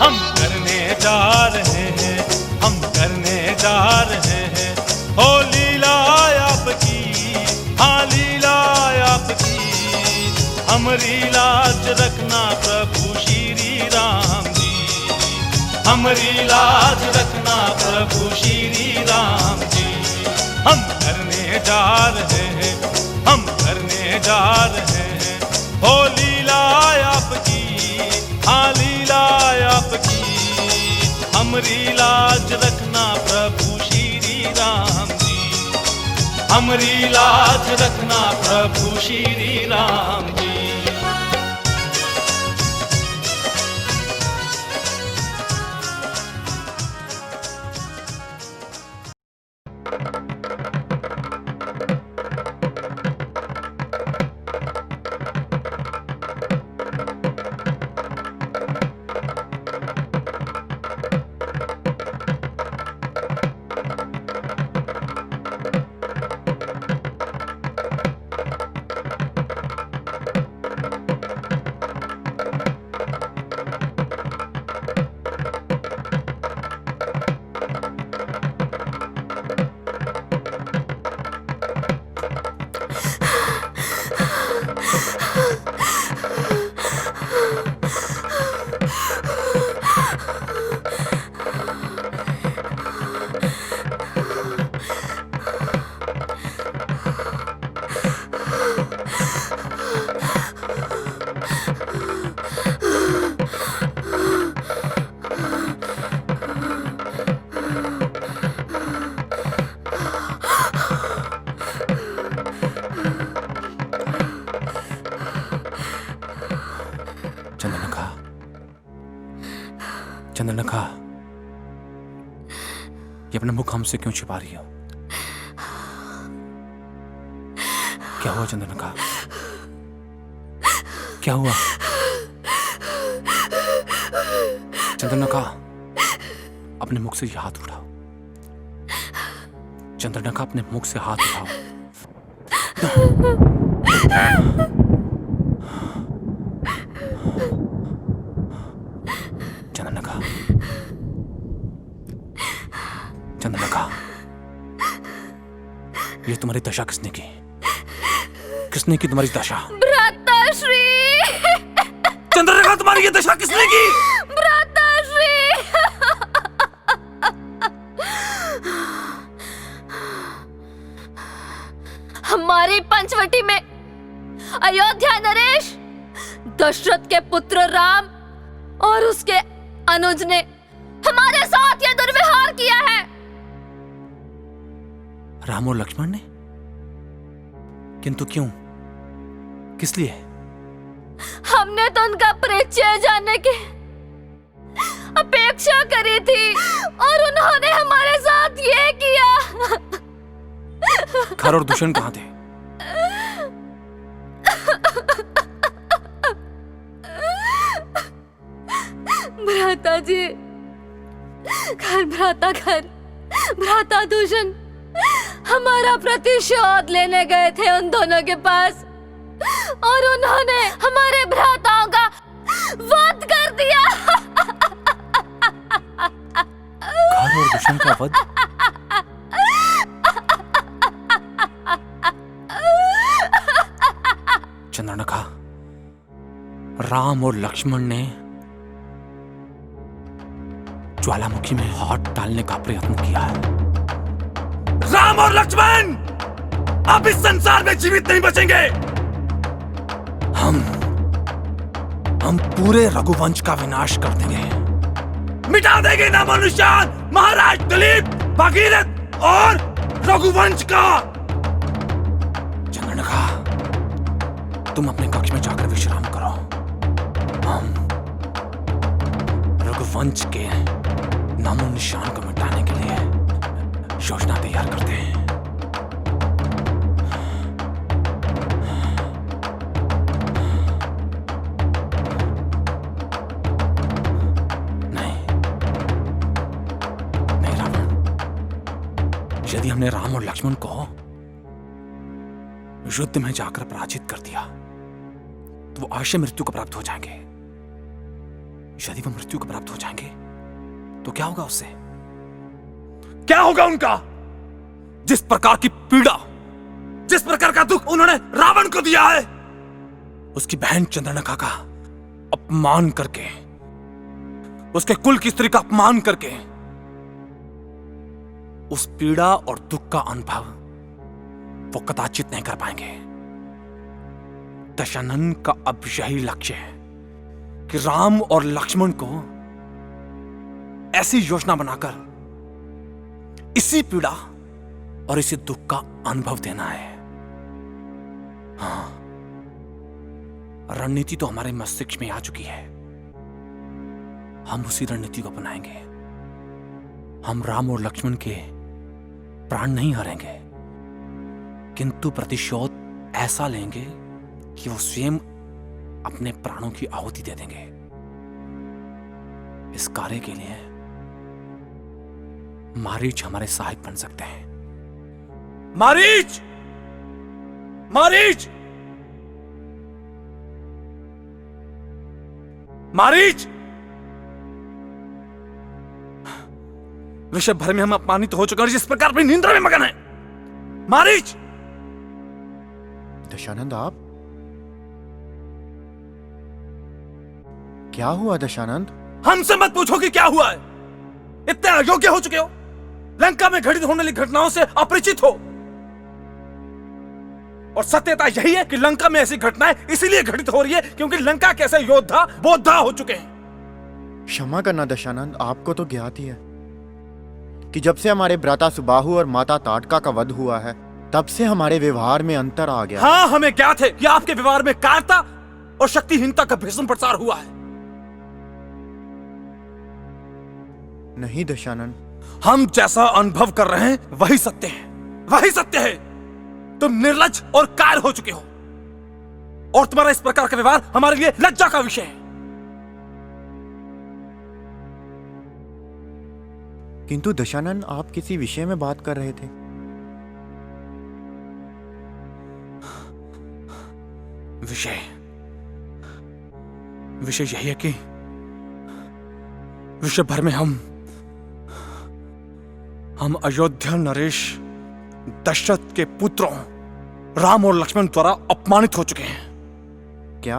हम करने जा रहे हैं, हम करने जा रहे हैं। हो लीला आपकी, हाँ लीला आपकी। हमरी लाज रखना प्रभु श्री राम जी, हमरी लाज रखना प्रभु श्री राम जी। हम करने जा रहे हैं, हम करने जा रहे हैं। हो लीला आपकी, हाँ लीला आपकी। हमरी लाज रखना प्रभु श्री राम जी, हमरी लाज रखना प्रभु श्री राम जी। चंद्रनखा, ये अपना मुख हमसे क्यों छिपा रही हो? क्या हुआ चंद्रनखा? क्या हुआ चंद्रनखा? अपने मुख से ये हाथ उठाओ। चंद्रनखा, अपने मुख से हाथ उठाओ। चंद्रनखा, चंद्रनखा, ये तुम्हारी दशा किसने की? किसने की तुम्हारी दशा? भ्राताश्री! चंद्रनखा, तुम्हारी ये दशा किसने की? भ्राताश्री! हमारी पंचवटी में अयोध्या नरेश, दशरथ के पुत्र राम और उसके अनुज ने हमारे साथ ये दुर्व्यवहार किया है। राम और लक्ष्मण ने? किंतु क्यों? किस लिए? हमने तो उनका परिचय जानने की अपेक्षा करी थी और उन्होंने हमारे साथ ये किया। खर और दूषण कहां थे? भ्राता जी, घर भ्राता घर, भ्राता दूषण हमारा प्रतिशोध लेने गए थे उन दोनों के पास और उन्होंने हमारे भ्राताओं का वध कर दिया। घर और दूषण का वध? चंद्रनखा, राम और लक्ष्मण ने ज्वालामुखी में हाथ डालने का प्रयत्न किया है। राम और लक्ष्मण अब इस संसार में जीवित नहीं बचेंगे। हम पूरे रघुवंश का विनाश कर देंगे, मिटा देंगे नामो निशान महाराज दिलीप, भागीरथ और रघुवंश का। चंद्रनखा, तुम अपने कक्ष में जाकर विश्राम करो। हम रघुवंश के नामो निशान को मिटाने के लिए योजना तैयार करते हैं। नहीं रावण, यदि हमने राम और लक्ष्मण को युद्ध में जाकर पराजित कर दिया तो वो अवश्य मृत्यु को प्राप्त हो जाएंगे। यदि वो मृत्यु को प्राप्त हो जाएंगे तो क्या होगा उससे? क्या होगा उनका? जिस प्रकार की पीड़ा, जिस प्रकार का दुख उन्होंने रावण को दिया है, उसकी बहन चंद्रनखा का अपमान करके, उसके कुल की स्त्री का अपमान करके, उस पीड़ा और दुख का अनुभव वो कदाचित नहीं कर पाएंगे। दशानन का अब यही लक्ष्य है कि राम और लक्ष्मण को ऐसी योजना बनाकर इसी पीड़ा और इसी दुख का अनुभव देना है। हाँ, रणनीति तो हमारे मस्तिष्क में आ चुकी है। हम उसी रणनीति को अपनाएंगे। हम राम और लक्ष्मण के प्राण नहीं हारेंगे, किंतु प्रतिशोध ऐसा लेंगे कि वो स्वयं अपने प्राणों की आहुति दे देंगे। इस कार्य के लिए मारीच हमारे सहायक बन सकते हैं। मारीच! मारीच! मारीच! विश्व भर में हम अपमानित हो चुके हैं, जिस प्रकार अपनी निंदा में मगन है। मारीच! दशानंद, आप क्या हुआ? दशानंद, हमसे मत पूछो कि क्या हुआ है। इतने अयोग्य हो चुके हो, लंका में घटित होने वाली घटनाओं से अपरिचित हो। और सत्यता यही है कि लंका में ऐसी घटनाएं इसीलिए घटित हो रही है क्योंकि लंका के ऐसे योद्धा बोद्धा हो चुके हैं। क्षमा करना दशानंद, आपको तो ज्ञात ही है कि जब से हमारे भ्राता सुबाहु और माता ताटका का वध हुआ है, तब से हमारे व्यवहार में अंतर आ गया। हाँ, हमें ज्ञात है कि आपके व्यवहार में कायरता और शक्तिहीनता का भीषण प्रसार हुआ है। नहीं दशानंद, हम जैसा अनुभव कर रहे हैं वही सत्य है, वही सत्य है। तुम निर्लज्ज और कायर हो चुके हो और तुम्हारा इस प्रकार का व्यवहार हमारे लिए लज्जा का विषय है। किंतु दशानंद, आप किसी विषय में बात कर रहे थे। विषय यही है कि विश्व भर में हम अयोध्या नरेश दशरथ के पुत्रों राम और लक्ष्मण द्वारा अपमानित हो चुके हैं। क्या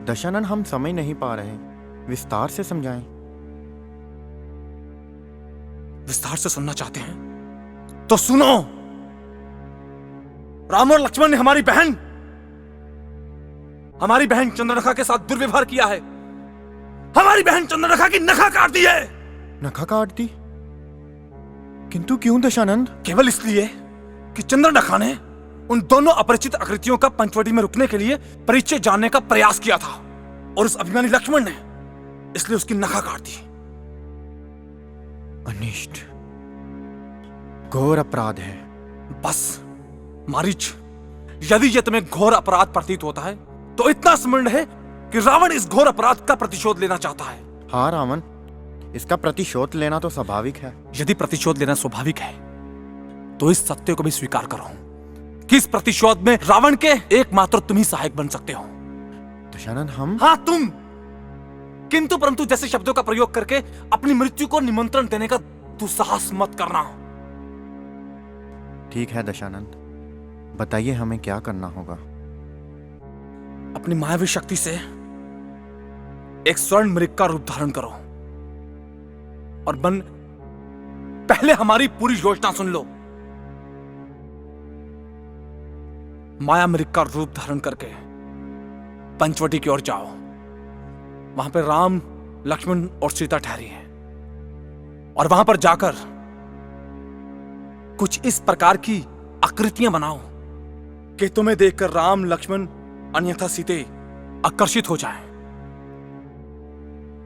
दशानंद, हम समझ नहीं पा रहे, विस्तार से समझाएं। विस्तार से सुनना चाहते हैं तो सुनो। राम और लक्ष्मण ने हमारी बहन चंद्रनखा के साथ दुर्व्यवहार किया है। हमारी बहन चंद्रनखा की नखा काट दी है। नखा काट दी? किंतु क्यों दशानंद? केवल इसलिए कि चंद्रनखा ने उन दोनों अपरिचित आकृतियों का पंचवटी में रुकने के लिए परिचय जानने का प्रयास किया था और उस अभिमानी लक्ष्मण ने इसलिए उसकी नखा काट दी। अनिष्ट, घोर अपराध है। बस मारीच, यदि यह तुम्हें घोर अपराध प्रतीत होता है तो इतना स्मरण है कि रावण इस घोर अपराध का प्रतिशोध लेना चाहता है। हाँ रावण, इसका प्रतिशोध लेना तो स्वाभाविक है। यदि प्रतिशोध लेना स्वाभाविक है तो इस सत्य को भी स्वीकार करो कि इस प्रतिशोध में रावण के एकमात्र तुम ही सहायक बन सकते हो। दशानंद, हम? हाँ, तुम। किंतु परंतु जैसे शब्दों का प्रयोग करके अपनी मृत्यु को निमंत्रण देने का दुस्साहस मत करना। ठीक है दशानंद, बताइए हमें क्या करना होगा। अपनी मायावी शक्ति से एक स्वर्ण मृग का रूप धारण करो और पहले हमारी पूरी योजना सुन लो। माया मृग का रूप धारण करके पंचवटी की ओर जाओ। वहां पर राम, लक्ष्मण और सीता ठहरी है और वहां पर जाकर कुछ इस प्रकार की आकृतियां बनाओ कि तुम्हें देखकर राम, लक्ष्मण अन्यथा सीते आकर्षित हो जाएं।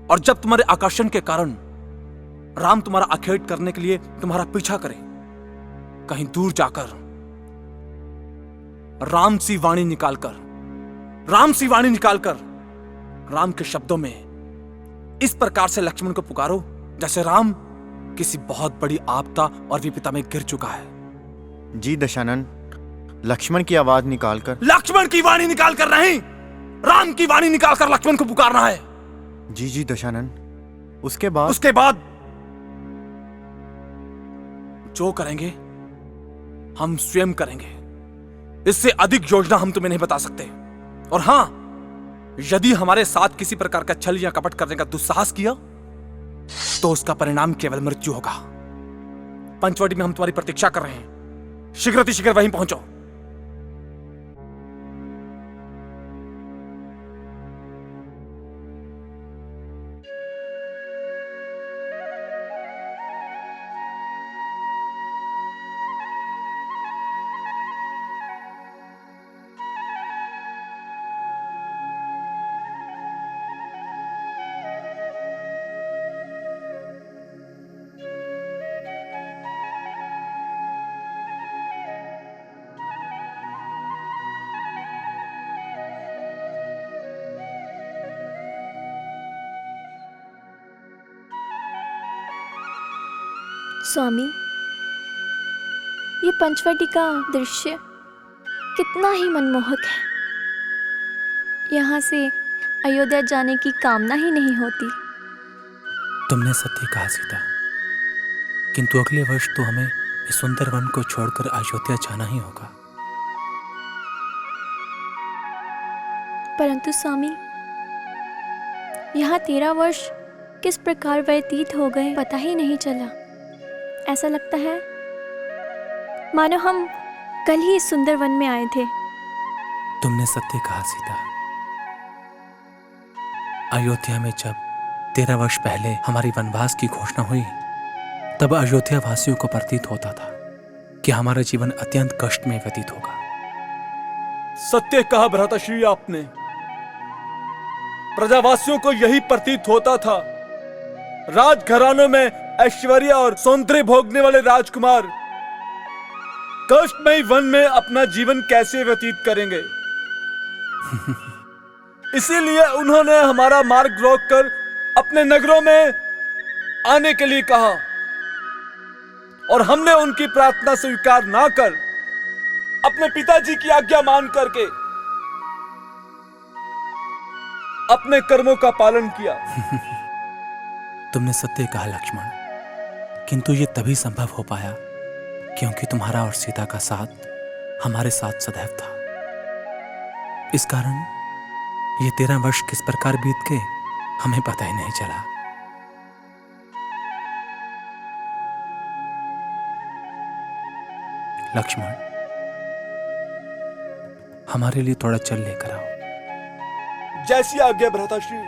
और जब तुम्हारे आकर्षण के कारण राम तुम्हारा आखेट करने के लिए तुम्हारा पीछा करे, कहीं दूर जाकर राम सी वाणी निकालकर राम के शब्दों में इस प्रकार से लक्ष्मण को पुकारो जैसे राम किसी बहुत बड़ी आपदा और विपदा में गिर चुका है। जी दशानंद, लक्ष्मण की आवाज निकालकर। लक्ष्मण की वाणी निकालकर नहीं, राम की वाणी निकालकर लक्ष्मण को पुकारना है। जी जी दशानन, उसके बाद जो करेंगे हम स्वयं करेंगे। इससे अधिक योजना हम तुम्हें नहीं बता सकते। और हां, यदि हमारे साथ किसी प्रकार का छल या कपट करने का दुस्साहस किया तो उसका परिणाम केवल मृत्यु होगा। पंचवटी में हम तुम्हारी प्रतीक्षा कर रहे हैं। शीघ्र वहीं पहुंचो। स्वामी, ये पंचवटी का दृश्य कितना ही मनमोहक है। यहाँ से अयोध्या जाने की कामना ही नहीं होती। तुमने सत्य कहा सीता, किंतु अगले वर्ष तो हमें इस सुंदर वन को छोड़कर अयोध्या जाना ही होगा। परंतु स्वामी, यहाँ 13 वर्ष किस प्रकार व्यतीत हो गए पता ही नहीं चला। ऐसा लगता है मानो हम कल ही इस सुंदर वन में आए थे। तुमने सत्य कहा सीता। अयोध्या में जब 13 वर्ष पहले हमारी वनवास की घोषणा हुई, तब अयोध्या वासियों को प्रतीत होता था कि हमारा जीवन अत्यंत कष्ट में व्यतीत होगा। सत्य कहा भ्राताश्री आपने। प्रजावासियों को यही प्रतीत होता था। राजघरानों में ऐश्वर्य और सौंदर्य भोगने वाले राजकुमार कष्टमयी वन में अपना जीवन कैसे व्यतीत करेंगे। इसीलिए उन्होंने हमारा मार्ग रोककर अपने नगरों में आने के लिए कहा, और हमने उनकी प्रार्थना स्वीकार ना कर अपने पिताजी की आज्ञा मान करके अपने कर्मों का पालन किया। तुमने सत्य कहा लक्ष्मण, किंतु ये तभी संभव हो पाया क्योंकि तुम्हारा और सीता का साथ हमारे साथ सदैव था। इस कारण ये 13 वर्ष किस प्रकार बीत गए हमें पता ही नहीं चला। लक्ष्मण, हमारे लिए थोड़ा जल लेकर आओ। जैसी आज्ञा भ्राताश्री।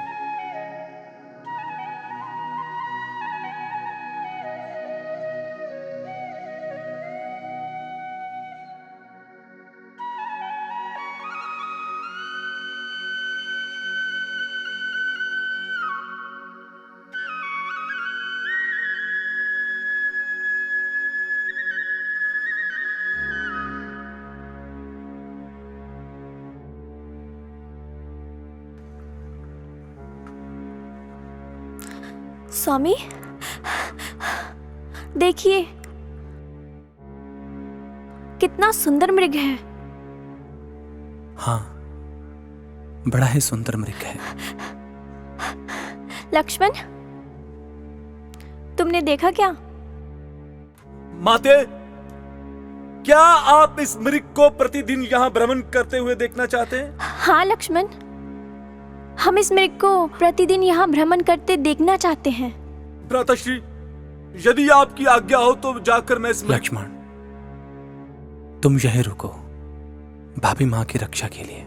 स्वामी, देखिए कितना सुंदर मृग है। हाँ, बड़ा ही सुंदर मृग है। लक्ष्मण, तुमने देखा क्या? माते, क्या आप इस मृग को प्रतिदिन यहाँ भ्रमण करते हुए देखना चाहते हैं? हाँ लक्ष्मण, हम इस मृग को प्रतिदिन यहाँ भ्रमण करते देखना चाहते हैं। भ्राताश्री, यदि आपकी आज्ञा हो तो जाकर मैं इस लक्ष्मण, तुम यहीं रुको। भाभी माँ की रक्षा के लिए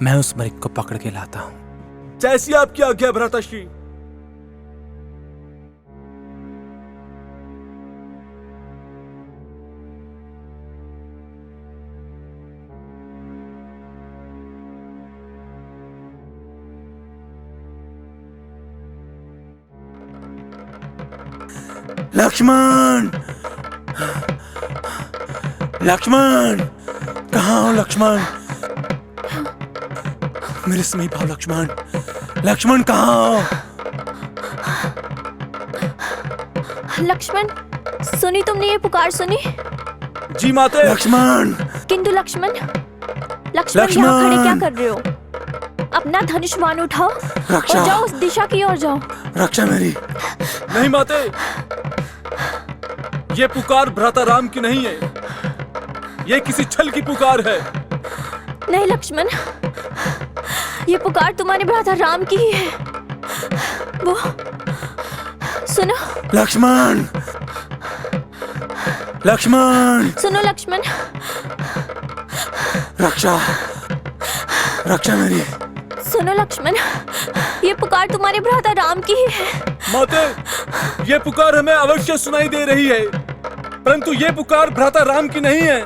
मैं उस मृग को पकड़ के लाता हूं। जैसी आपकी आज्ञा भ्राताश्री। लक्ष्मण, लक्ष्मण, कहाँ हो लक्ष्मण? मेरे समीप आओ लक्ष्मण। लक्ष्मण कहाँ हो? लक्ष्मण, सुनी तुमने ये पुकार सुनी? जी माते। लक्ष्मण, किंतु लक्ष्मण, यहाँ खड़े क्या कर रहे हो? अपना धनुष बाण उठाओ रक्षा। और जाओ उस दिशा की ओर जाओ। रक्षा मेरी। नहीं माते, ये पुकार भ्राता राम की नहीं है, ये किसी छल की पुकार है। नहीं लक्ष्मण, ये पुकार तुम्हारे भ्राता राम की ही है। वो सुनो लक्ष्मण, लक्ष्मण, सुनो लक्ष्मण, रक्षा, रक्षा मेरी। सुनो लक्ष्मण, ये पुकार तुम्हारे भ्राता राम की ही है। माते, ये पुकार हमें अवश्य सुनाई दे रही है, परंतु ये पुकार भ्राता राम की नहीं है।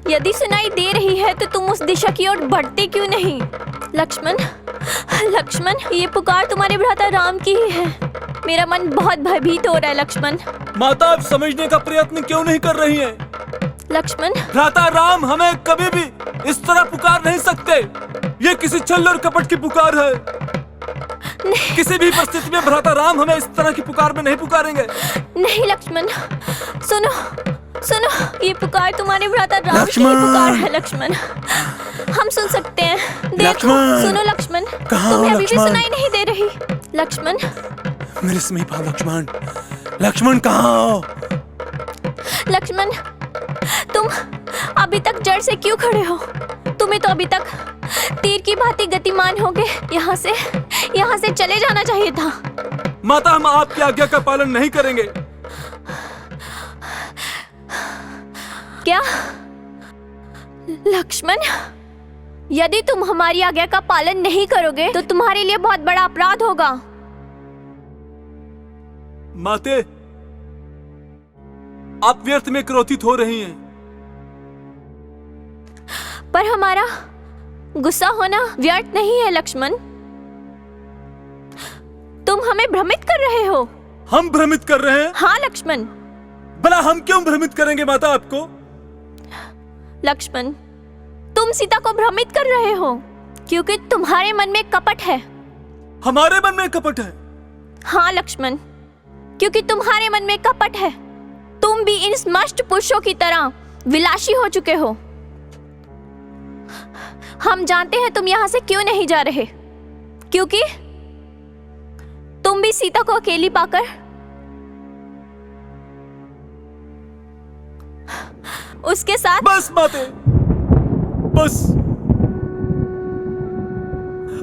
यदि सुनाई दे रही है तो तुम उस दिशा की ओर बढ़ते क्यों नहीं? लक्ष्मण, लक्ष्मण, ये पुकार तुम्हारे भ्राता राम की ही है। मेरा मन बहुत भयभीत हो रहा है लक्ष्मण। माता, आप समझने का प्रयत्न क्यों नहीं कर रही हैं? लक्ष्मण, भ्राता राम हमें कभी भी इस तरह पुकार नहीं सकते। ये किसी छल और कपट की पुकार है। किसी भी परिस्थिति में भ्राता राम हमें इस तरह की पुकार में नहीं पुकारेंगे। नहीं लक्ष्मण, सुनो सुनो, ये पुकार तुम्हारे भ्राता राम की ही लक्ष्मण। पुकार है लक्ष्मण। हम सुन सकते हैं। देखो, लक्ष्मण। सुनो लक्ष्मण, कहाँ हो तुम्हें अभी भी लक्ष्मण? सुनाई नहीं दे रही। लक्ष्मण, मेरे समीप आओ लक्ष्मण। लक्ष्मण कहाँ हो? लक्ष्मण, तुम अभी तक जड़ से क्यों खड़े हो? तुम्हें तो अभी तक तीर की भांति गतिमान हो गए। यहाँ से चले जाना चाहिए था। माता, हम आपकी आज्ञा का पालन नहीं करेंगे। क्या लक्ष्मण, यदि तुम हमारी आज्ञा का पालन नहीं करोगे तो तुम्हारे लिए बहुत बड़ा अपराध होगा। माते, आप व्यर्थ में क्रोधित हो रही हैं। पर हमारा गुस्सा होना व्यर्थ नहीं है लक्ष्मण। तुम हमें भ्रमित कर रहे हो। हम भ्रमित कर रहे हैं? हाँ लक्ष्मण। भला हम क्यों भ्रमित करेंगे माता आपको? लक्ष्मण, तुम सीता को भ्रमित कर रहे हो क्योंकि तुम्हारे मन में कपट है। हमारे मन में कपट है? हाँ लक्ष्मण, क्योंकि तुम्हारे मन में कपट है। तुम भी इन स्मष्ट पुरुषों की तरह विलासी हो चुके हो। हम जानते हैं तुम यहाँ से क्यों नहीं जा रहे, क्योंकि तुम भी सीता को अकेली पाकर उसके साथ। बस माते, बस।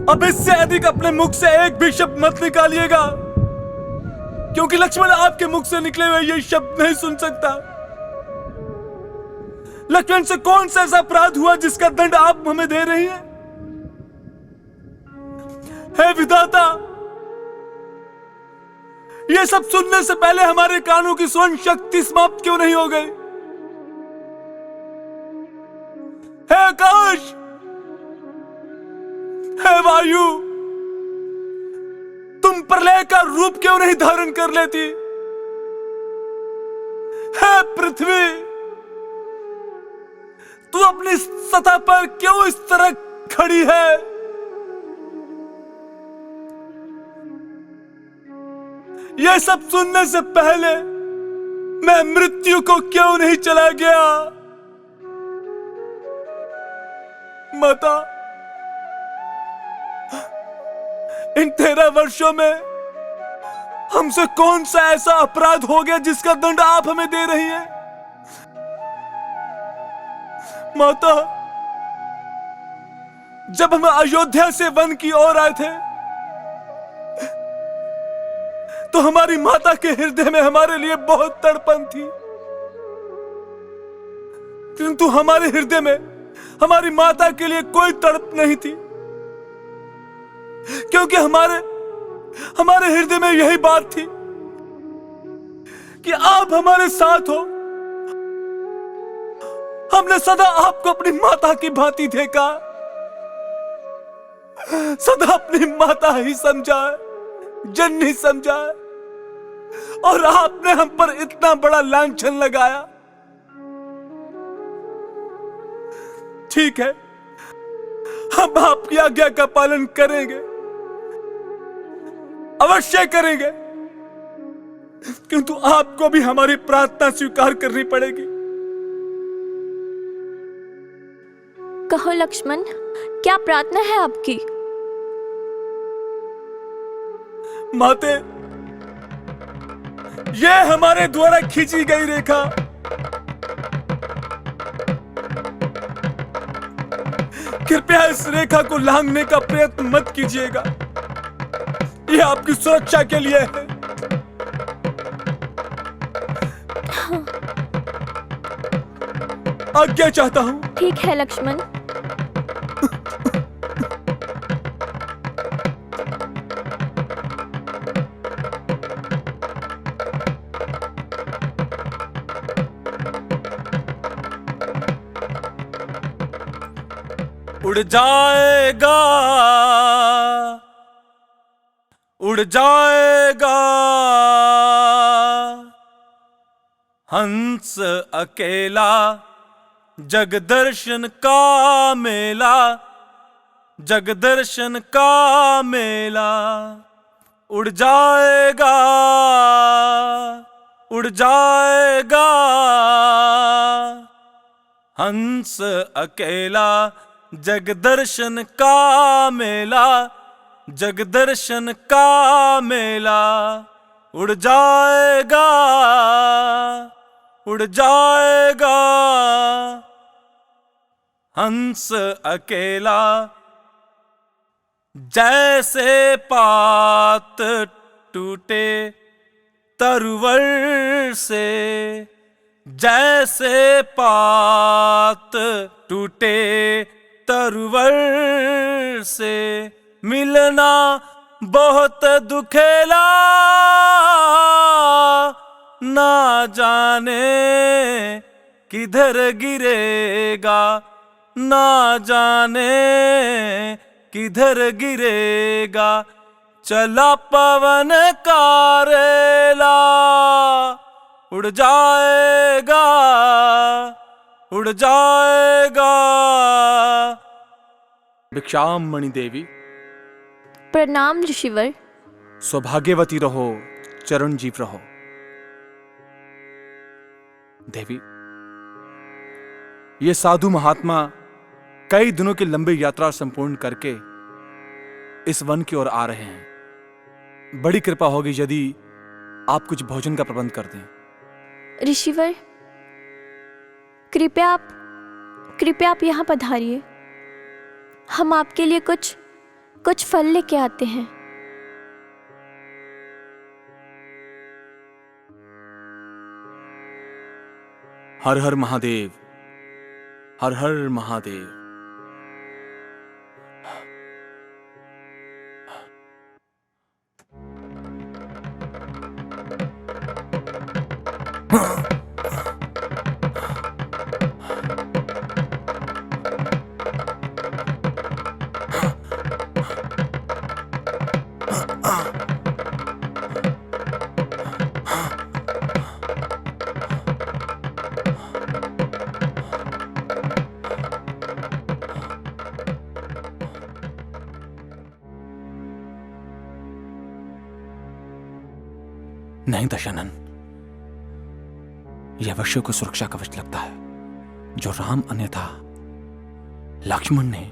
अब इससे अधिक अपने मुख से एक भी शब्द मत निकालिएगा, क्योंकि लक्ष्मण आपके मुख से निकले हुए ये शब्द नहीं सुन सकता। लक्ष्मण से कौन सा ऐसा अपराध हुआ जिसका दंड आप हमें दे रही हैं? हे विधाता, ये सब सुनने से पहले हमारे कानों की श्रवण शक्ति समाप्त क्यों नहीं हो गई? हे आकाश, हे वायु, तुम प्रलय का रूप क्यों नहीं धारण कर लेती? हे पृथ्वी, तू अपनी सतह पर क्यों इस तरह खड़ी है? यह सब सुनने से पहले मैं मृत्यु को क्यों नहीं चला गया? माता, इन 13 वर्षों में हमसे कौन सा ऐसा अपराध हो गया जिसका दंड आप हमें दे रही हैं? माता, जब हम अयोध्या से वन की ओर आए थे तो हमारी माता के हृदय में हमारे लिए बहुत तड़पन थी, किंतु हमारे हृदय में हमारी माता के लिए कोई तड़प नहीं थी, क्योंकि हमारे हृदय में यही बात थी कि आप हमारे साथ हो। हमने सदा आपको अपनी माता की भांति देखा, सदा अपनी माता ही समझा है, जननी समझा है, और आपने हम पर इतना बड़ा लांछन लगाया। ठीक है, हम आपकी आज्ञा का पालन करेंगे, अवश्य करेंगे, किंतु आपको भी हमारी प्रार्थना स्वीकार करनी पड़ेगी। कहो लक्ष्मण, क्या प्रार्थना है आपकी? माते, ये हमारे द्वारा खींची गई रेखा कृपया इस रेखा को लांघने का प्रयत्न मत कीजिएगा। यह आपकी सुरक्षा के लिए है। आज्ञा चाहता हूं। ठीक है लक्ष्मण। उड़ जाएगा, उड़ जाएगा हंस अकेला, जगदर्शन का मेला, जगदर्शन का मेला। उड़ जाएगा, उड़ जाएगा हंस अकेला, जगदर्शन का मेला, जगदर्शन का मेला। उड़ जाएगा, उड़ जाएगा हंस अकेला, जैसे पात टूटे तरुवर से, जैसे पात टूटे तरुवर से। मिलना बहुत दुखेला, ना जाने किधर गिरेगा, ना जाने किधर गिरेगा। चला पवन का रेला, उड़ जाएगा, उड़ जाएगा। भिक्षामणि देवी। प्रणाम ऋषिवर। सौभाग्यवती रहो, चिरंजीव रहो। देवी, ये साधु महात्मा कई दिनों की लंबी यात्रा संपूर्ण करके इस वन की ओर आ रहे हैं। बड़ी कृपा होगी यदि आप कुछ भोजन का प्रबंध कर दें। ऋषिवर, कृपया आप यहाँ पधारिए। हम आपके लिए कुछ फल लेके आते हैं। हर हर महादेव, हर हर महादेव। नहीं दशानन, यह अवश्य को सुरक्षा कवच लगता है जो राम अन्यथा लक्ष्मण ने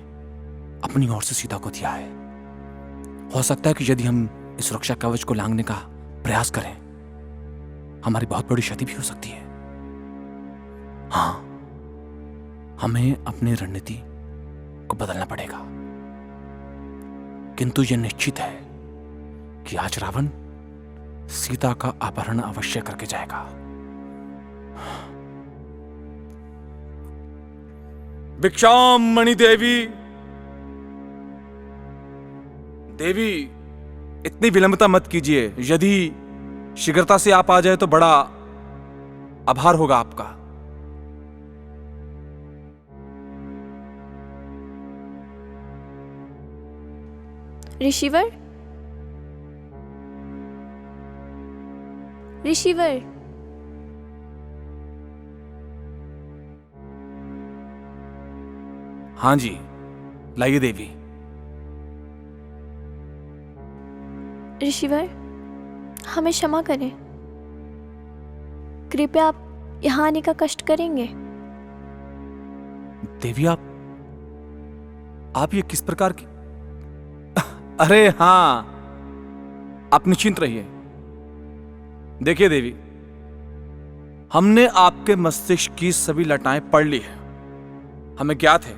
अपनी ओर से सीता को दिया है। हो सकता है कि यदि हम इस सुरक्षा कवच को लांघने का प्रयास करें, हमारी बहुत बड़ी क्षति भी हो सकती है। हां, हमें अपनी रणनीति को बदलना पड़ेगा। किंतु यह निश्चित है कि आज रावण सीता का अपहरण अवश्य करके जाएगा। भिक्षामणि देवी। देवी, इतनी विलंबता मत कीजिए। यदि शीघ्रता से आप आ जाए तो बड़ा आभार होगा आपका। ऋषिवर, ऋषिवर, हां जी, लाइए देवी। ऋषिवर, हमें क्षमा करें। कृपया आप यहाँ आने का कष्ट करेंगे। देवी, आप ये किस प्रकार की? अरे हाँ, आप निश्चिंत रहिए। देखिए देवी, हमने आपके मस्तिष्क की सभी लटाएं पढ़ ली है। हमें ज्ञात है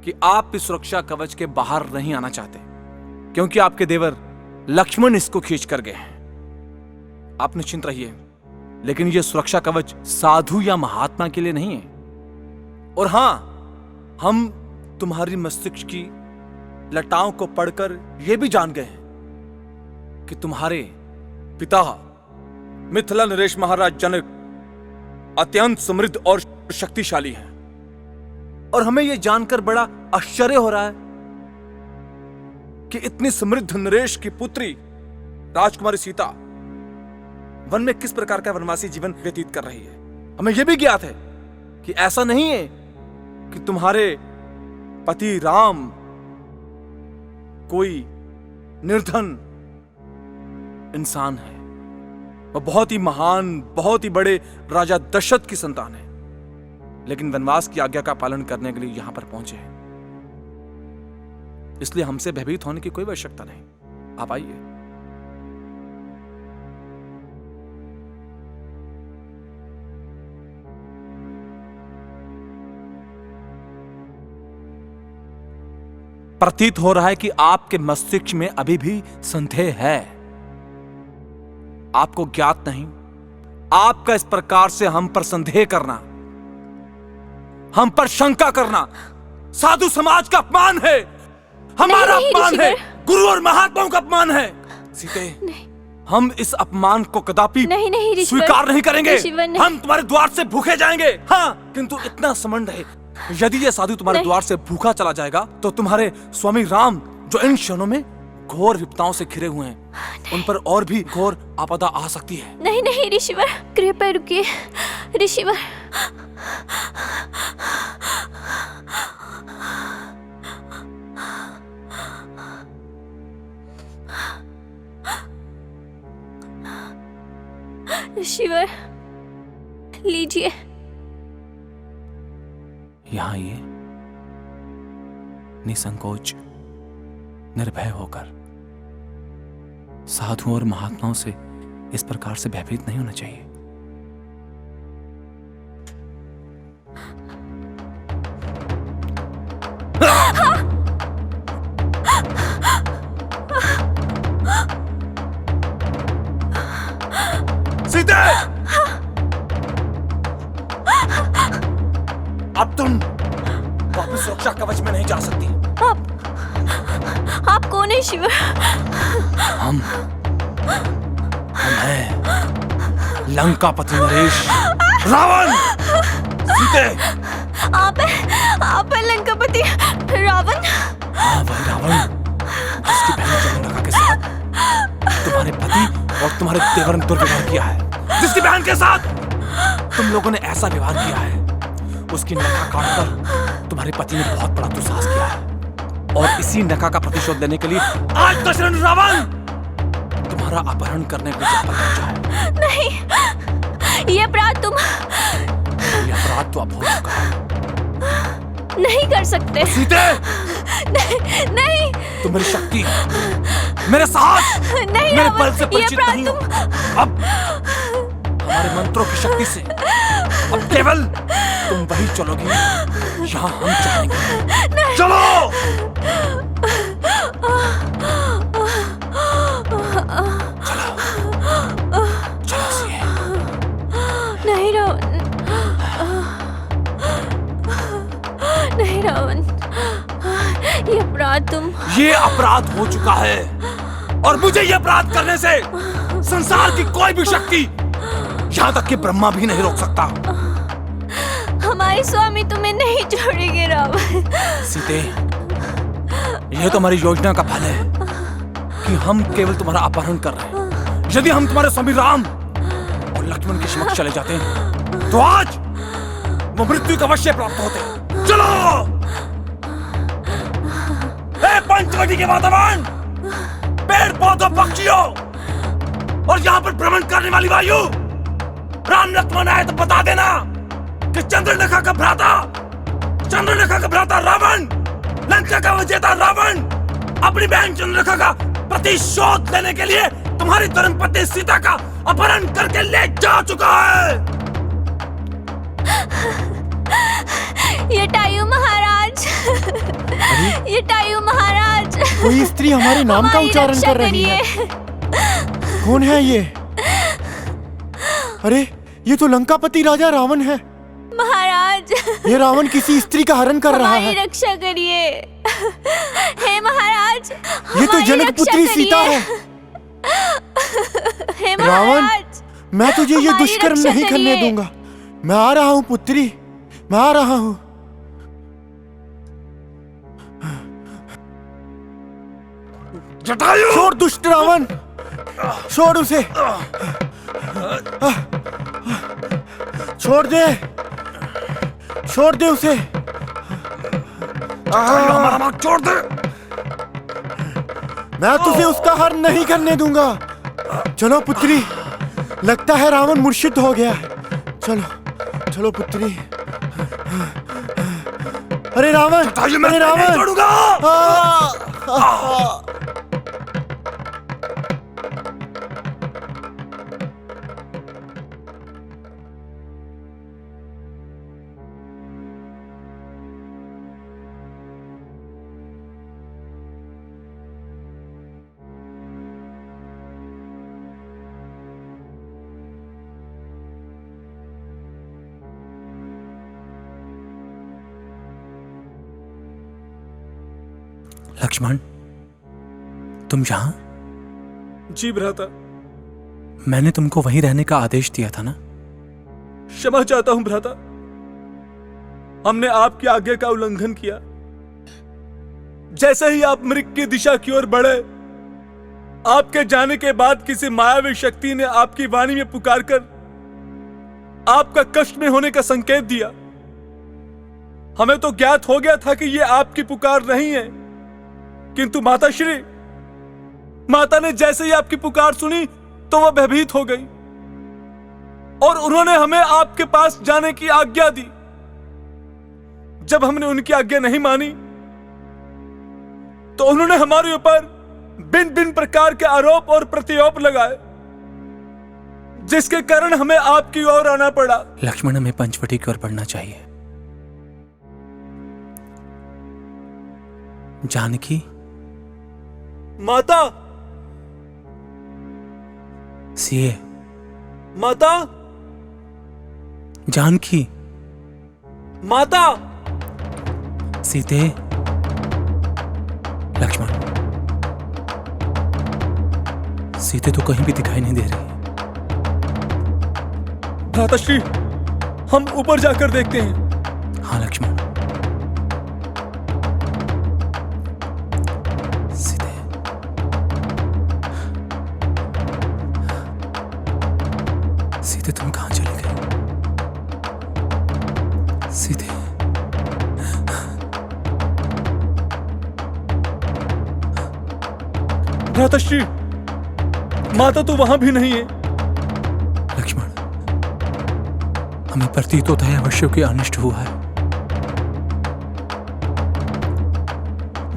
कि आप इस सुरक्षा कवच के बाहर नहीं आना चाहते, क्योंकि आपके देवर लक्ष्मण इसको खींच कर गए हैं। आप निश्चिंत रहिए, लेकिन यह सुरक्षा कवच साधु या महात्मा के लिए नहीं है। और हां, हम तुम्हारी मस्तिष्क की लटाओं को पढ़कर यह भी जान गए हैं कि तुम्हारे पिता मिथिला नरेश महाराज जनक अत्यंत समृद्ध और शक्तिशाली हैं। और हमें यह जानकर बड़ा आश्चर्य हो रहा है कि इतनी समृद्ध नरेश की पुत्री राजकुमारी सीता वन में किस प्रकार का वनवासी जीवन व्यतीत कर रही है। हमें यह भी ज्ञात है कि ऐसा नहीं है कि तुम्हारे पति राम कोई निर्धन इंसान है। वह बहुत ही महान, बहुत ही बड़े राजा दशरथ की संतान है, लेकिन वनवास की आज्ञा का पालन करने के लिए यहां पर पहुंचे हैं। इसलिए हमसे भयभीत होने की कोई आवश्यकता नहीं। आप आइए। प्रतीत हो रहा है कि आपके मस्तिष्क में अभी भी संदेह है। आपको ज्ञात नहीं, आपका इस प्रकार से हम पर संदेह करना, हम पर शंका करना साधु समाज का अपमान है, हमारा अपमान है, गुरु और महात्माओं का अपमान है। सीते, हम इस अपमान को कदापि नहीं स्वीकार नहीं करेंगे। नहीं। हम तुम्हारे द्वार से भूखे जाएंगे। हाँ, किंतु इतना समझ रहे, यदि यह साधु तुम्हारे द्वार से भूखा चला जाएगा तो तुम्हारे स्वामी राम, जो इन क्षणों में घोर विपदाओं से घिरे हुए हैं, उन पर और भी घोर आपदा आ सकती है। नहीं ऋषिवर, कृपया रुकिए ऋषिवर। ऋषिवर, लीजिए। यहां ये निसंकोच, निर्भय होकर साधुओं और महात्माओं से इस प्रकार से भयभीत नहीं होना चाहिए। सीते, अब तुम वापस सुरक्षा कवच में नहीं जा सकती। आप कौन है शिवर? हम हैं लंकापति नरेश रावण। सीते, आप है लंकापति रावण? हाँ, वही रावण जिसकी बहन चंद्रलेखा के साथ तुम्हारे पति और तुम्हारे देवर ने दुर्व्यवहार किया है, जिसकी बहन के साथ तुम लोगों ने ऐसा व्यवहार किया है, उसकी नखा काटकर तुम्हारे पति ने बहुत बड़ा दुस्साहस किया है। और इसी नखा का प्रतिशोध लेने के लिए आज दशरथ रावण तुम्हारा अपहरण करने के लिए जा पहुंचा है। नहीं, ये अपराध ये अपराध तो अब हो चुका है। नहीं कर सकते। सीते, नहीं। तुम मेरी शक्ति, मेरे साहस, नहीं मेरे रावण, बल से परिचित ये नहीं हो। अब हमारे मंत्रों की शक्ति से अब केवल तुम वही चलोगी जहां हम चाहेंगे। चलो। चलो सिए। नहीं रावण, नहीं रावण, ये अपराध हो चुका है और मुझे ये अपराध करने से संसार की कोई भी शक्ति, यहां तक कि ब्रह्मा भी नहीं रोक सकता। हमारे स्वामी तुम्हें नहीं छोड़ेंगे रावण। सीते, यह तो हमारी योजना का फल है कि हम केवल तुम्हारा अपहरण कर रहे हैं। यदि हम तुम्हारे स्वामी राम और लक्ष्मण के समक्ष चले जाते तो आज वो मृत्यु का अवश्य प्राप्त होते। चलो। पंचवटी के वातावरण, पेड़ पौधों, पक्षियों और यहाँ पर भ्रमण करने वाली वायु, राम लक्ष्मण आए तो बता देना कि चंद्रलेखा का भ्राता रावण, लंका का विजेता रावण अपनी बहन चंद्रलेखा का प्रतिशोध लेने के लिए तुम्हारी धर्मपत्नी सीता का अपहरण करके ले जा चुका है। जटायु महाराज, जटायु महाराज, कोई स्त्री हमारे नाम का उच्चारण कर रही है। कौन है ये? अरे ये तो लंकापति राजा रावण है। महाराज, ये रावण किसी स्त्री का हरण कर रहा हमारी है। रक्षा करिए। हे महाराज, ये तो जनक पुत्री सीता है। हे रावण, महाराज, मैं तुझे ये हमारी दुष्कर्म रक्षा नहीं करने करिए। दूंगा। मैं आ रहा हूँ पुत्री, मैं आ रहा हूँ। जटायु! छोड़ दुष्ट रावण, छोड़ उसे, छोड़ दे, छोड़ दे उसे। जटायु, हमारा मार्ग छोड़ दे। मैं तुझे उसका हर नहीं करने दूंगा। चलो पुत्री, लगता है रावण मूर्छित हो गया है। चलो चलो पुत्री। अरे रावण, जटायु, मैं अरे नहीं रावण, छोड़ूंगा। लक्ष्मण, तुम यहां? जी भ्राता, मैंने तुमको वहीं रहने का आदेश दिया था ना? क्षमा चाहता हूं भ्राता, हमने आपकी आज्ञा का उल्लंघन किया। जैसे ही आप मृग की दिशा की ओर बढ़े, आपके जाने के बाद किसी मायावी शक्ति ने आपकी वाणी में पुकारकर आपका कष्ट में होने का संकेत दिया। हमें तो ज्ञात हो गया था कि यह आपकी पुकार नहीं है, किंतु माता ने जैसे ही आपकी पुकार सुनी तो वह भयभीत हो गई और उन्होंने हमें आपके पास जाने की आज्ञा दी। जब हमने उनकी आज्ञा नहीं मानी तो उन्होंने हमारे ऊपर भिन्न भिन्न प्रकार के आरोप और प्रत्यारोप लगाए, जिसके कारण हमें आपकी ओर आना पड़ा। लक्ष्मण, हमें पंचवटी की ओर बढ़ना चाहिए। जानकी, माता, सीए, माता, जानकी, माता, सीते, लक्ष्मण, सीते तो कहीं भी दिखाई नहीं दे रही। भ्राताश्री, हम ऊपर जाकर देखते हैं। हाँ लक्ष्मण। सीते, सीते तुम कहां चले गए? सीते, भ्राताश्री, माता तो वहां भी नहीं है। लक्ष्मण, हमें प्रतीत होता है अवश्य के अनिष्ट हुआ है।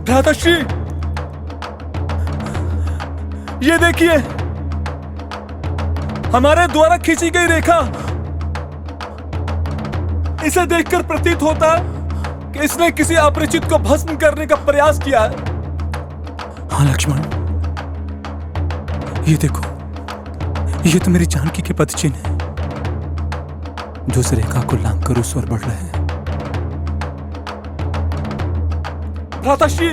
भ्राताश्री, ये देखिए, हमारे द्वारा खींची गई रेखा। इसे देखकर प्रतीत होता है कि इसने किसी अपरिचित को भस्म करने का प्रयास किया है। हाँ लक्ष्मण, ये देखो, ये तो मेरी जानकी के पदचिन्ह है, जो उस रेखा को लांघ कर उस ओर बढ़ रहे हैं। भ्राताश्री,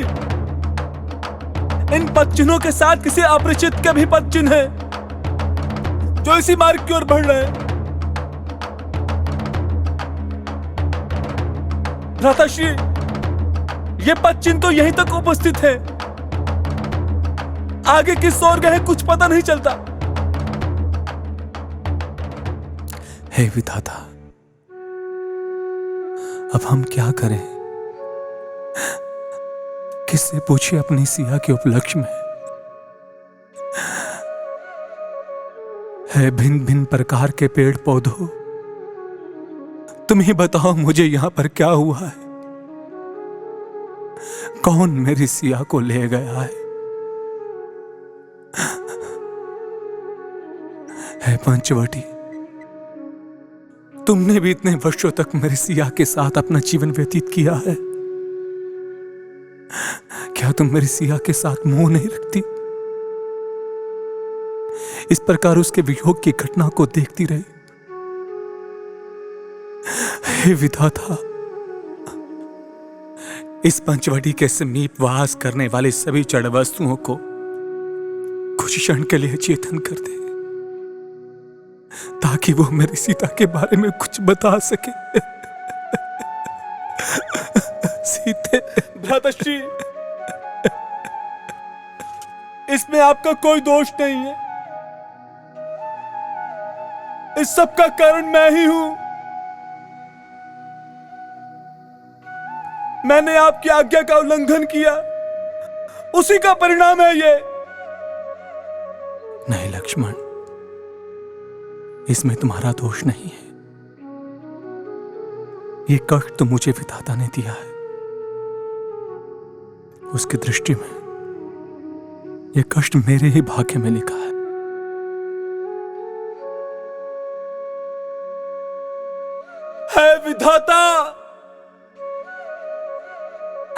इन पदचिन्हों के साथ किसी अपरिचित के भी पदचिन्ह है, जो इसी मार्ग की ओर बढ़ रहे हैं। भ्राताश्री, ये पदचिन्ह तो यहीं तक उपस्थित है, आगे किस ओर गए कुछ पता नहीं चलता। हे विधाता, अब हम क्या करें? किससे पूछे अपनी सिया के उपलक्ष्य में? है भिन्न भिन्न प्रकार के पेड़ पौधों, तुम ही बताओ मुझे यहां पर क्या हुआ है? कौन मेरी सिया को ले गया है? है पंचवटी, तुमने भी इतने वर्षों तक मेरी सिया के साथ अपना जीवन व्यतीत किया है। क्या तुम मेरी सिया के साथ मोह नहीं रखती? इस प्रकार उसके वियोग की घटना को देखती रही। हे विधाता, इस पंचवटी के समीप वास करने वाले सभी जड़ वस्तुओं को कुछ क्षण के लिए चेतन कर दे, ताकि वो मेरी सीता के बारे में कुछ बता सके। सीते। भ्राताश्री, इसमें आपका कोई दोष नहीं है। इस सब का कारण मैं ही हूं। मैंने आपकी आज्ञा का उल्लंघन किया, उसी का परिणाम है ये। नहीं लक्ष्मण, इसमें तुम्हारा दोष नहीं है। ये कष्ट तो मुझे विधाता ने दिया है। उसकी दृष्टि में ये कष्ट मेरे ही भाग्य में लिखा है। है विधाता,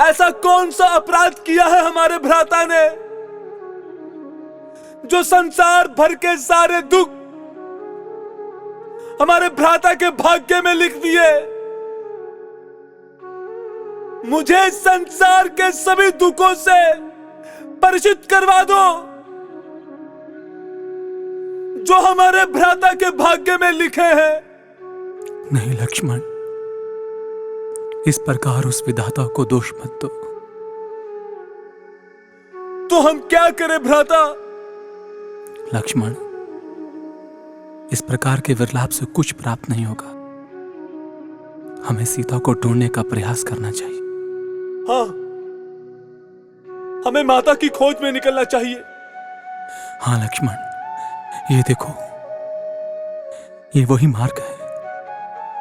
ऐसा कौन सा अपराध किया है हमारे भ्राता ने जो संसार भर के सारे दुख हमारे भ्राता के भाग्य में लिख दिए? मुझे संसार के सभी दुखों से परिचित करवा दो जो हमारे भ्राता के भाग्य में लिखे हैं। नहीं लक्ष्मण, इस प्रकार उस विधाता को दोष मत दो। तो हम क्या करें भ्राता? लक्ष्मण, इस प्रकार के विलाप से कुछ प्राप्त नहीं होगा। हमें सीता को ढूंढने का प्रयास करना चाहिए। हाँ, हमें माता की खोज में निकलना चाहिए। हाँ लक्ष्मण, ये देखो, ये वही मार्ग है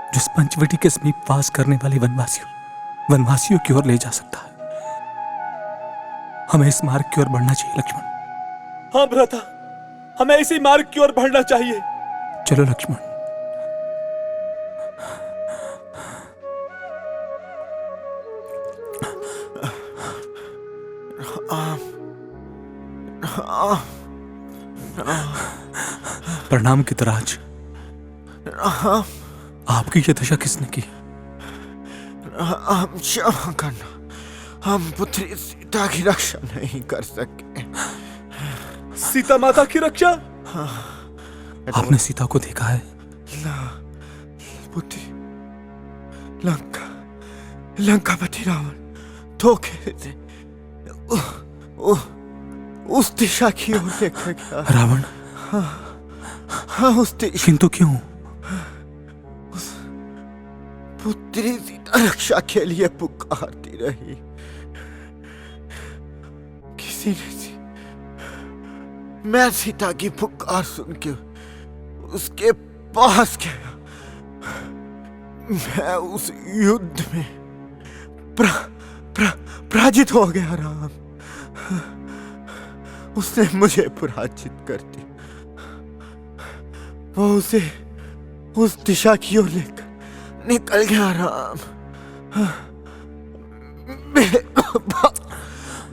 जो इस पंचवटी के समीप वास करने वाले वनवासियों की ओर ले जा सकता है। हमें इस मार्ग की ओर बढ़ना चाहिए लक्ष्मण। हाँ भ्राता, हमें इसी मार्ग की ओर बढ़ना चाहिए। चलो लक्ष्मण। प्रणाम गितराज। आपकी ये दशा किसने की? हम क्षमा करना, हम पुत्री सीता की रक्षा नहीं कर सके। सीता माता की रक्षा? आपने सीता को देखा है? पुत्री, लंकापति रावण धोखे से उस दिशा की ओर देखा गया। रावण? हाँ, उस दिशा। किंतु क्यों? पुत्री सीता रक्षा के लिए पुकारती रही। किसी ने मैं सीता की पुकार सुन के उसके पास गया। मैं उस युद्ध में पराजित हो गया। राम, उसने मुझे पराजित कर दिया। वो उसे उस दिशा की ओर लेकर निकल गया। राम, मेरे को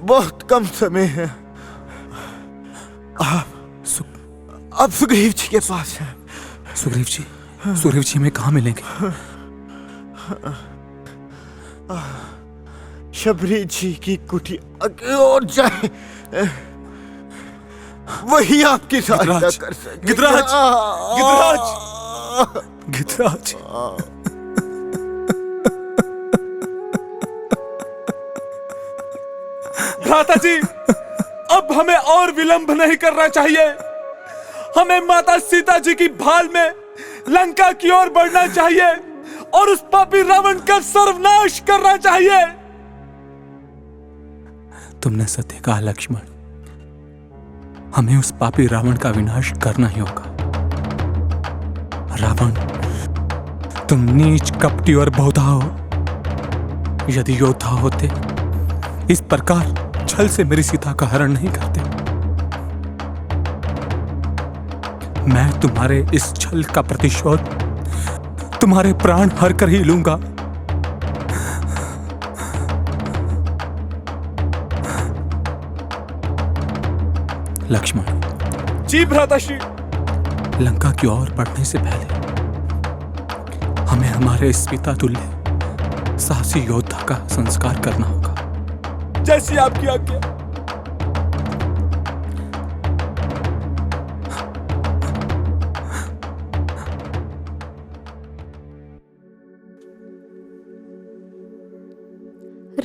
बहुत कम समय है। अब सुग्रीव जी के पास है। सुग्रीव जी? सुग्रीव जी हमें कहाँ मिलेंगे? शबरी जी की कुटिया की ओर जाए, वही आपकी सहायता कर सके। गितराज, गितराज, भ्राता जी, अब हमें और विलंब नहीं करना चाहिए। हमें माता सीता जी की भाल में लंका की ओर बढ़ना चाहिए और उस पापी रावण का सर्वनाश करना चाहिए। तुमने सत्य कहा लक्ष्मण, हमें उस पापी रावण का विनाश करना ही होगा। रावण, तुम नीच, कपटी और बहुधा हो। यदि योद्धा होते इस प्रकार छल से मेरी सीता का हरण नहीं करते। मैं तुम्हारे इस छल का प्रतिशोध तुम्हारे प्राण हर कर ही लूंगा। लक्ष्मण, जी भ्राताश्री। लंका की ओर बढ़ने से पहले हमें हमारे इस पिता तुल्य साहसी योद्धा का संस्कार करना होगा। जैसी आपकी आज्ञा।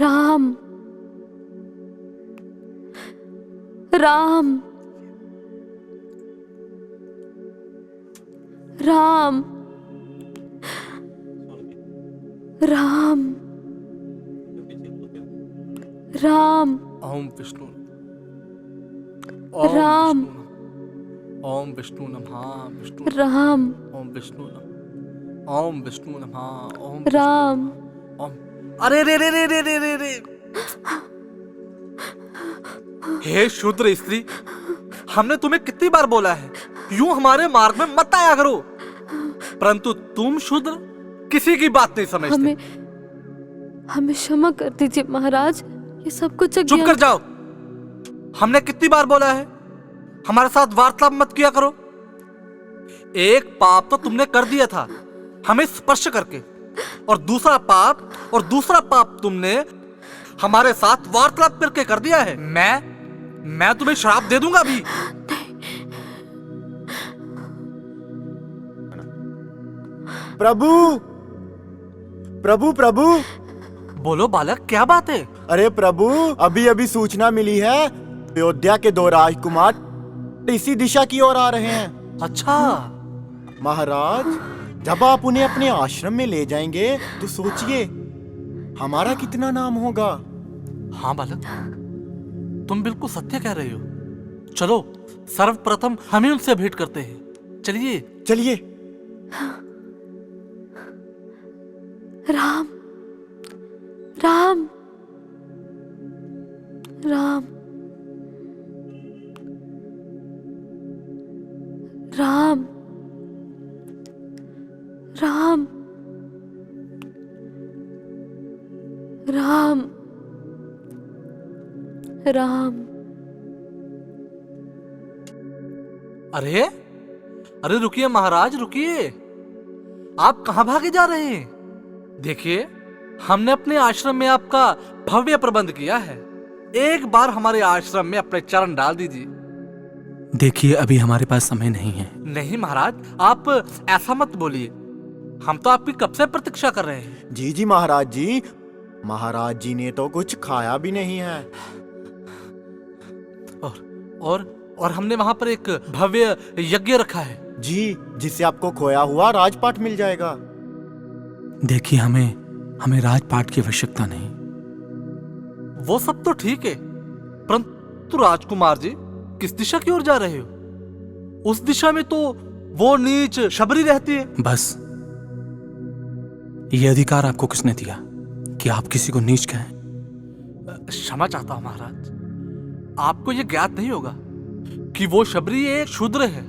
राम राम राम राम राम ओम विष्णु राम ओम विष्णु नमः विष्णु राम ओम विष्णु नमः ओम विष्णु नमः ओम राम ओम। अरे रे रे रे रे रे रे रे। हे शूद्र स्त्री, हमने तुम्हें कितनी बार बोला है यूं हमारे मार्ग में मत आया करो, परंतु तुम शूद्र किसी की बात नहीं समझते। हमें क्षमा कर दीजिए महाराज, ये सब कुछ चुप कर जाओ। हमने कितनी बार बोला है हमारे साथ वार्तालाप मत किया करो। एक पाप तो तुमने कर दिया था हमें स्पर्श करके, और दूसरा पाप तुमने हमारे साथ वार्तालाप करके कर दिया है। मैं तुम्हें श्राप दे दूंगा अभी। प्रभु प्रभु प्रभु। बोलो बालक, क्या बात है? अरे प्रभु, अभी अभी सूचना मिली है अयोध्या के 2 राजकुमार इसी दिशा की ओर आ रहे हैं। अच्छा महाराज, जब आप उन्हें अपने आश्रम में ले जाएंगे तो सोचिए हमारा कितना नाम होगा। हाँ बालक, तुम बिल्कुल सत्य कह रहे हो। चलो सर्वप्रथम हम ही उनसे भेंट करते हैं। चलिए चलिए। राम राम राम राम राम राम राम। अरे अरे रुकिए महाराज, रुकिए। आप कहां भागे जा रहे हैं? देखिए, हमने अपने आश्रम में आपका भव्य प्रबंध किया है। एक बार हमारे आश्रम में अपने चरण डाल दीजिए। देखिए, अभी हमारे पास समय नहीं है। नहीं महाराज, आप ऐसा मत बोलिए। हम तो आपकी कब से प्रतीक्षा कर रहे हैं। जी जी महाराज जी, महाराज जी ने तो कुछ खाया भी नहीं है। और हमने वहां पर एक भव्य यज्ञ रखा है। जी, जिससे आपको खोया हुआ राजपाट मिल जाएगा। देखिए, हमें राजपाट की आवश्यकता नहीं। वो सब तो ठीक है, परंतु राजकुमार जी किस दिशा की ओर जा रहे हो? उस दिशा में तो वो नीच शबरी रहती है। बस, ये अधिकार आपको किसने दिया कि आप किसी को नीच कहें? क्षमा चाहता हूं महाराज, आपको ये ज्ञात नहीं होगा कि वो शबरी एक शूद्र है,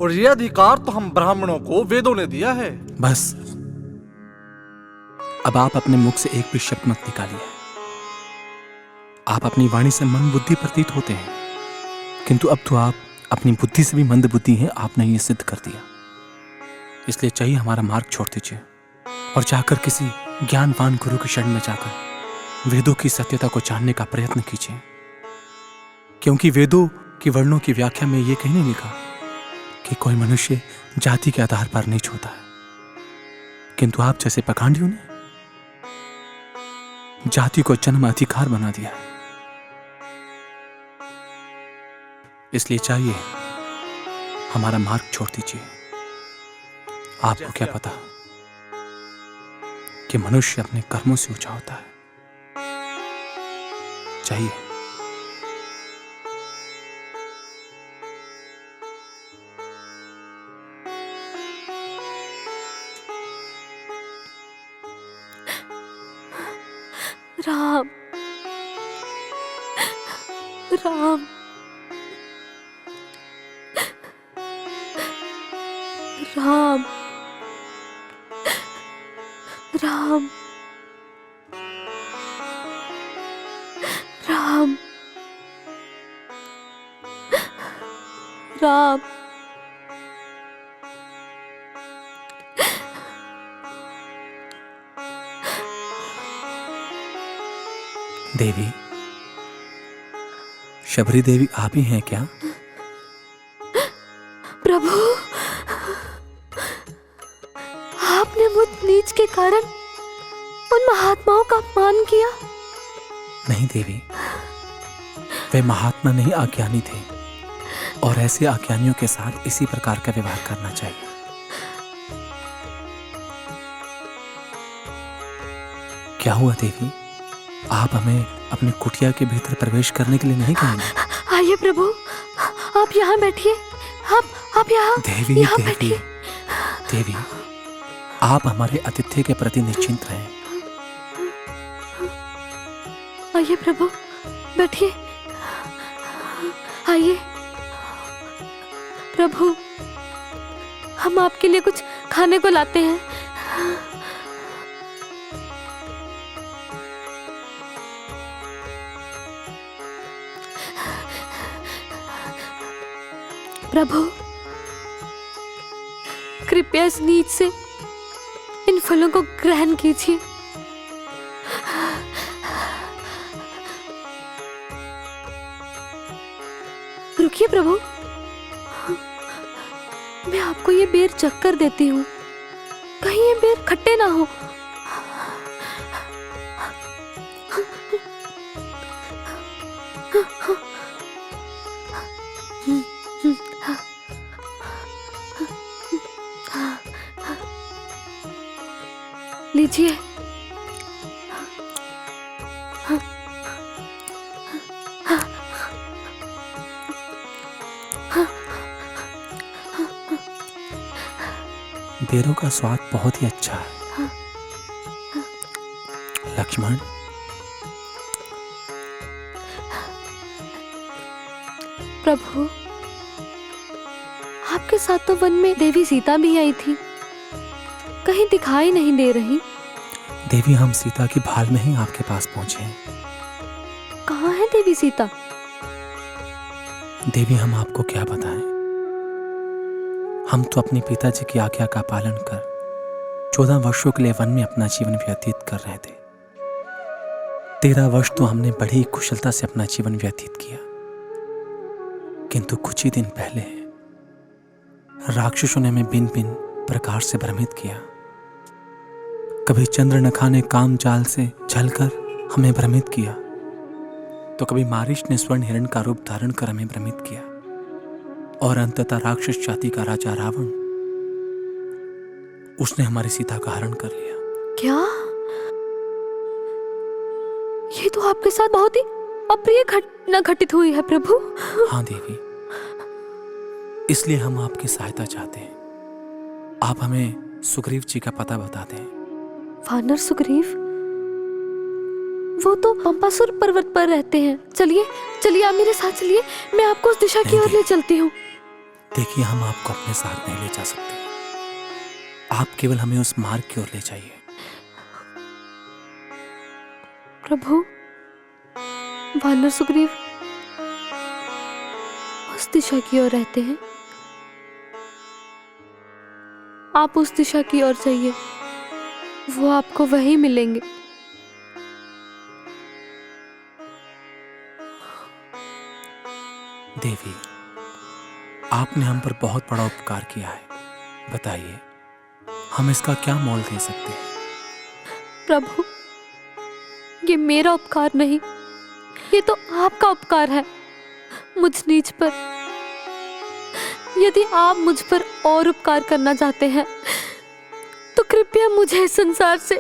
और ये अधिकार तो हम ब्राह्मणों को वेदों ने दिया है। बस, अब आप अपने मुख से एक भी शब्द मत निकालिए। आप अपनी वाणी से मंद बुद्धि प्रतीत होते हैं, किंतु अब तो आप अपनी बुद्धि से भी मंद बुद्धि हैं। आपने ये सिद्ध कर दिया। इसलिए चाहिए हमारा मार्ग छोड़ दीजिए और जाकर किसी ज्ञानवान गुरु के शरण में जाकर वेदों की सत्यता को जानने का प्रयत्न कीजिए, क्योंकि वेदों की वर्णों की व्याख्या में यह कहीं नहीं लिखा कि कोई मनुष्य जाति के आधार पर नीच होता है, किंतु आप जैसे पखांडियों ने जाति को जन्म अधिकार बना दिया है। इसलिए चाहिए हमारा मार्ग छोड़ दीजिए। आपको क्या पता कि मनुष्य अपने कर्मों से ऊंचा होता है। चाहिए। राम राम राम राम राम राम। देवी, शबरी देवी आप ही हैं क्या? प्रभु, आपने मुझ नीच के कारण उन महात्माओं का अपमान किया। नहीं देवी, वे महात्मा नहीं अज्ञानी थे, और ऐसे अज्ञानियों के साथ इसी प्रकार का व्यवहार करना चाहिए। क्या हुआ देवी, आप हमें अपनी कुटिया के भीतर प्रवेश करने के लिए नहीं कहेंगे? आइए प्रभु, आप यहाँ बैठिए। आप यहाँ देवी, यहाँ देवी, बैठिए। देवी, आप हमारे आतिथ्य के प्रति निश्चिंत रहें। आइए प्रभु, बैठिए। आइए प्रभु, हम आपके लिए कुछ खाने को लाते हैं। प्रभु, कृपया इस नीच से इन फलों को ग्रहण कीजिए। रुकिए प्रभु, मैं आपको ये बेर चख कर देती हूँ, कहीं ये बेर खट्टे ना हो। लीजिए। बेरों का स्वाद बहुत ही अच्छा है। लक्ष्मण, प्रभु, आपके साथ तो वन में देवी सीता भी आई थी, कहीं दिखाई नहीं दे रही। देवी, हम सीता की भाल में ही आपके पास पहुंचे हैं। कहाँ है देवी सीता? देवी, हम आपको क्या बताएं? हम तो अपने पिताजी की आज्ञा का पालन कर 14 वर्षों के लिए वन में अपना जीवन व्यतीत कर रहे थे। 13 वर्ष तो हमने बड़ी ही कुशलता से अपना जीवन व्यतीत किया, किंतु कुछ ही दिन पहले राक्षसों ने हमें भिन्न भिन्न प्रकार से भ्रमित किया। कभी चंद्रनखा ने काम जाल से झलकर हमें भ्रमित किया, तो कभी मारीच ने स्वर्ण हिरण का रूप धारण कर हमें भ्रमित किया, और अंततः राक्षस जाति का राजा रावण, उसने हमारी सीता का हरण कर लिया। क्या? ये तो आपके साथ बहुत ही अप्रिय घटना घटित हुई है प्रभु। हाँ देवी, इसलिए हम आपकी सहायता चाहते हैं। आप हमें सुग्रीव जी का पता बता दें। वानर सुग्रीव? वो तो पंपासुर पर्वत पर रहते हैं। चलिए चलिए, आप मेरे साथ चलिए, मैं आपको उस दिशा की ओर ले चलती हूँ। देखिए, हम आपको अपने साथ नहीं ले जा सकते, आप केवल हमें उस मार्ग की ओर ले जाइए। प्रभु, वानर सुग्रीव उस दिशा की ओर रहते हैं, आप उस दिशा की ओर जाइए, वो आपको वहीं मिलेंगे। देवी, आपने हम पर बहुत बड़ा उपकार किया है, बताइए हम इसका क्या मोल दे सकते हैं? प्रभु, ये मेरा उपकार नहीं, ये तो आपका उपकार है मुझ नीच पर। यदि आप मुझ पर और उपकार करना चाहते हैं तो कृपया मुझे इस संसार से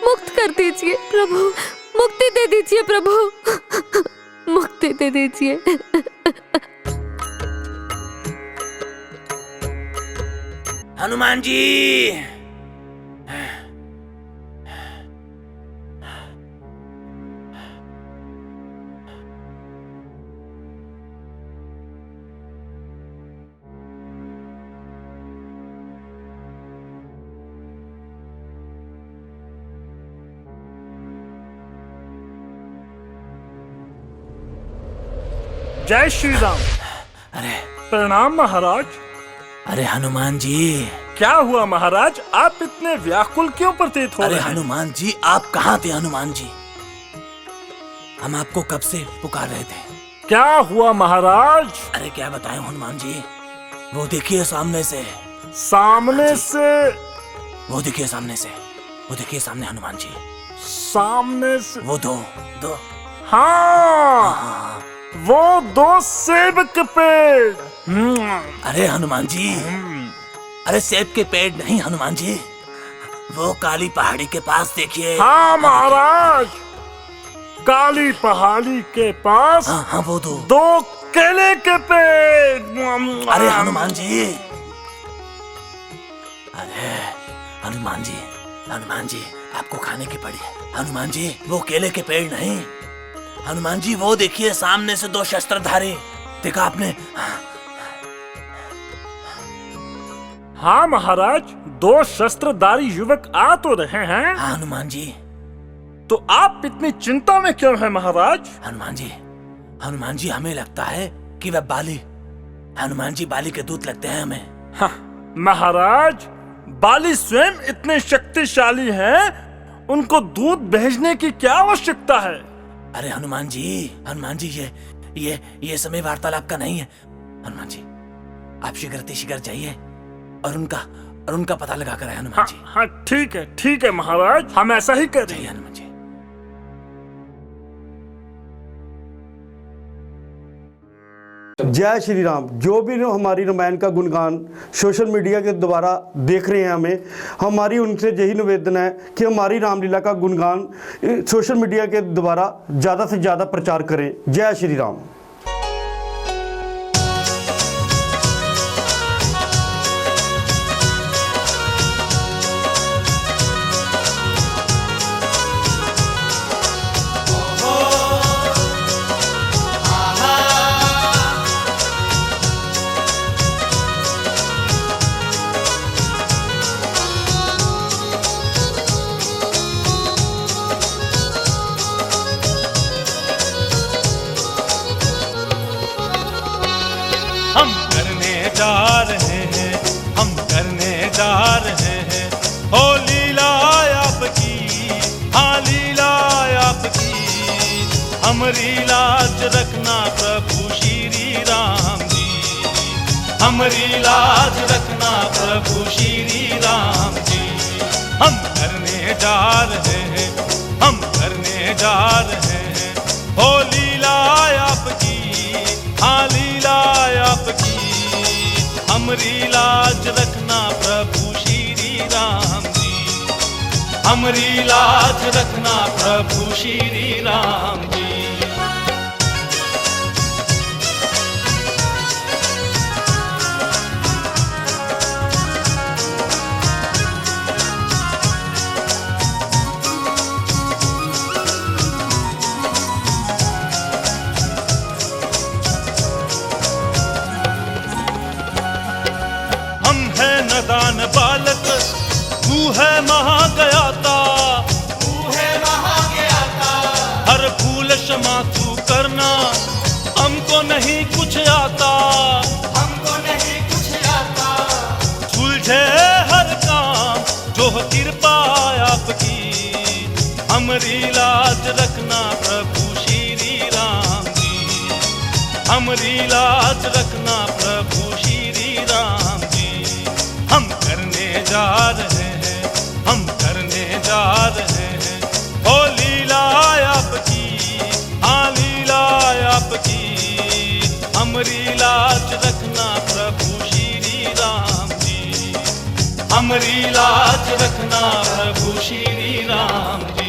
मुक्त कर दीजिए प्रभु, मुक्ति दे दीजिए प्रभु, मुक्ति दे दीजिए। हनुमान जी, जय श्री राम। अरे प्रणाम महाराज। अरे हनुमान जी, क्या हुआ महाराज, आप इतने व्याकुल क्यों प्रतीत हो अरे रहे हैं? हनुमान जी, आप कहाँ थे हनुमान जी? हम आपको कब से पुकार रहे थे। क्या हुआ महाराज? अरे क्या बताएं हनुमान जी, वो देखिए सामने से। सामने से? वो देखिए सामने से, वो देखिए सामने हनुमान जी, सामने से? वो दो। हाँ, वो 2 सेब के पेड़। अरे हनुमान जी, अरे सेब के पेड़ नहीं हनुमान जी, वो काली पहाड़ी के पास देखिए। हाँ महाराज, काली पहाड़ी के पास हाँ वो 2 केले के पेड़। अरे हनुमान जी, अरे हनुमान जी, हनुमान जी आपको खाने की पड़ी। हनुमान जी वो केले के पेड़ नहीं, हनुमान जी वो देखिए सामने से 2 शस्त्रधारी, देखा आपने? हाँ महाराज, 2 शस्त्रधारी युवक आ तो रहे हैं। हाँ हनुमान जी। तो आप इतनी चिंता में क्यों हैं महाराज? हनुमान जी हमें लगता है कि वह हनुमान जी बाली के दूत लगते हैं हमें। हाँ, महाराज बाली स्वयं इतने शक्तिशाली हैं, उनको दूत भेजने की क्या आवश्यकता है? अरे हनुमान जी ये समय वार्तालाप का नहीं है। हनुमान जी आप शीघ्र जाइए और उनका पता लगा कर आए हनुमान जी। हाँ ठीक है महाराज, हम ऐसा ही कर रहे हैं। हनुमान जी। जय श्री राम। जो भी हमारी रामायण का गुणगान सोशल मीडिया के द्वारा देख रहे हैं, हमारी उनसे यही निवेदन है कि हमारी रामलीला का गुणगान सोशल मीडिया के द्वारा ज़्यादा से ज़्यादा प्रचार करें। जय श्री राम। हम करने जा रहे हैं हो लीला आपकी, हाँ लीला आपकी। हमारी लाज रखना प्रभु श्री राम जी, हमारी लाज रखना प्रभु श्री राम जी। हम करने जा रहे हैं हो लीला आपकी, हाँ लीला आपकी। हमारी लाज रखना प्रभु श्री राम जी, हमारी लाज रखना प्रभु श्री राम जी। नदान बालक तू है महाज्ञाता, हर भूल क्षमा तू करना, हमको नहीं कुछ आता, सुलझे हर काम जो कृपा आपकी। हमारी लाज रखना प्रभु श्री राम जी, हमारी लाज रखना प्रभु श्री राम जी। हम करने जा रहे हैं ओ लीला आपकी, हाँ लीला आपकी। हमारी लाज रखना प्रभु श्री राम जी, हमारी लाज रखना प्रभु श्री राम जी।